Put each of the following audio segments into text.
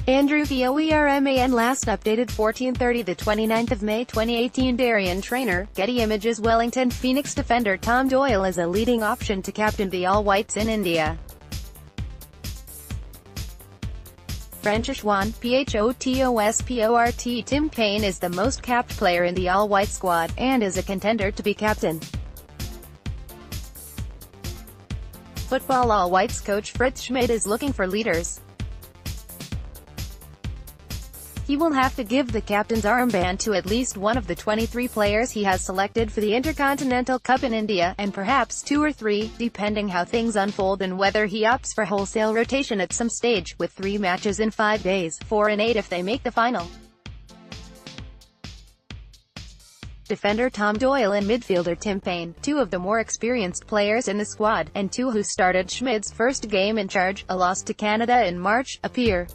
Andrew VOERMAN Last updated 14:30 the 29th of May 2018 DARRIAN TRAYNOR, Getty Images Wellington Phoenix defender Tom Doyle is a leading option to captain the All Whites in India. FRANCESC JUAN, PHOTOSPORT Tim Payne is the most capped player in the All White squad, and is a contender to be captain. Football All Whites coach Fritz Schmid is looking for leaders. He will have to give the captain's armband to at least one of the 23 players he has selected for the Intercontinental Cup in India, and perhaps 2 or 3, depending how things unfold and whether he opts for wholesale rotation at some stage, with 3 matches in 5 days, 4 and 8 if they make the final. Defender Tom Doyle and midfielder Tim Payne, 2 of the more experienced players in the squad, and 2 who started Schmid's first game in charge, a loss to Canada in March, appear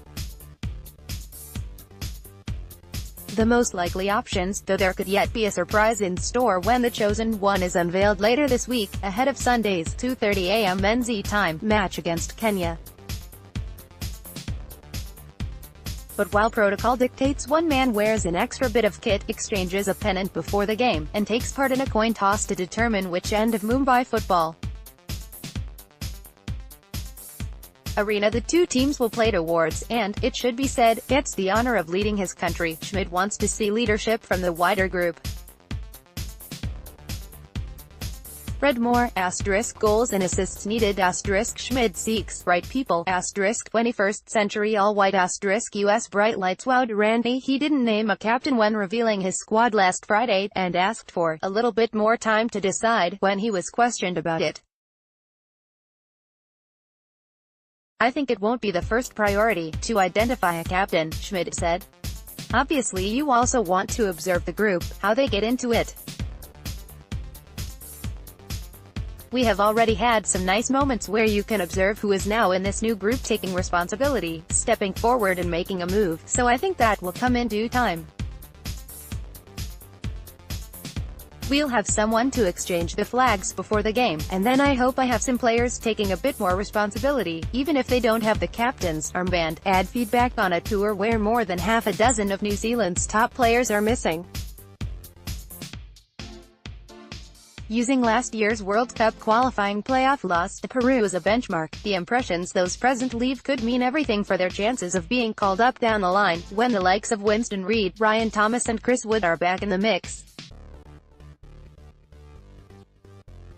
the most likely options, though there could yet be a surprise in store when the chosen one is unveiled later this week, ahead of Sunday's 2:30 a.m. men's E-time match against Kenya. But while protocol dictates one man wears an extra bit of kit, exchanges a pennant before the game, and takes part in a coin toss to determine which end of Mumbai football arena the 2 teams will play towards, and, it should be said, gets the honor of leading his country, Schmid wants to see leadership from the wider group. Read more, * goals and assists needed * Schmid seeks right people * 21st century all white * US bright lights wowed Randy. He didn't name a captain when revealing his squad last Friday, and asked for a little bit more time to decide when he was questioned about it. "I think it won't be the first priority to identify a captain," Schmid said. "Obviously you also want to observe the group, how they get into it. We have already had some nice moments where you can observe who is now in this new group taking responsibility, stepping forward and making a move, so I think that will come in due time. We'll have someone to exchange the flags before the game, and then I hope I have some players taking a bit more responsibility, even if they don't have the captain's armband." Add feedback on a tour where more than half a dozen of New Zealand's top players are missing. Using last year's World Cup qualifying playoff loss to Peru as a benchmark, the impressions those present leave could mean everything for their chances of being called up down the line, when the likes of Winston Reid, Ryan Thomas and Chris Wood are back in the mix.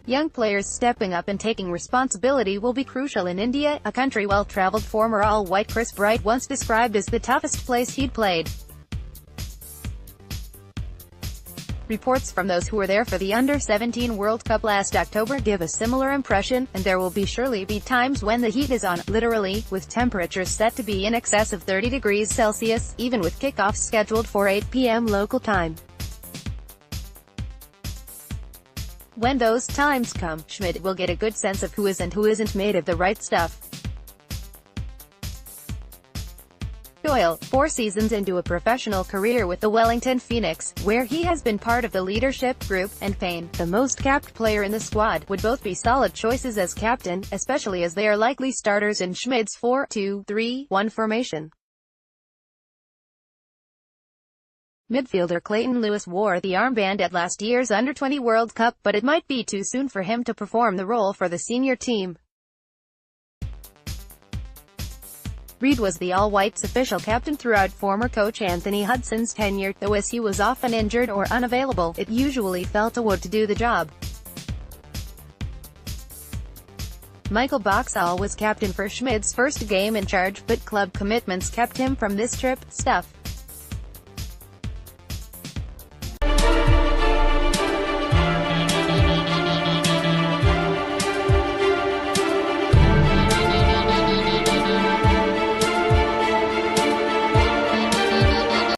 Young players stepping up and taking responsibility will be crucial in India, a country well-traveled. Former All-White Chris Bright once described as the toughest place he'd played. Reports from those who were there for the Under-17 World Cup last October give a similar impression, and there will surely be times when the heat is on, literally, with temperatures set to be in excess of 30 degrees Celsius, even with kickoffs scheduled for 8 p.m. local time. When those times come, Schmid will get a good sense of who is and who isn't made of the right stuff. Doyle, 4 seasons into a professional career with the Wellington Phoenix, where he has been part of the leadership group, and Payne, the most capped player in the squad, would both be solid choices as captain, especially as they are likely starters in Schmid's 4-2-3-1 formation. Midfielder Clayton Lewis wore the armband at last year's Under-20 World Cup, but it might be too soon for him to perform the role for the senior team. Reid was the All Whites official captain throughout former coach Anthony Hudson's tenure, though as he was often injured or unavailable, it usually fell to Wood to do the job. Michael Boxall was captain for Schmid's first game in charge, but club commitments kept him from this trip. Stuff.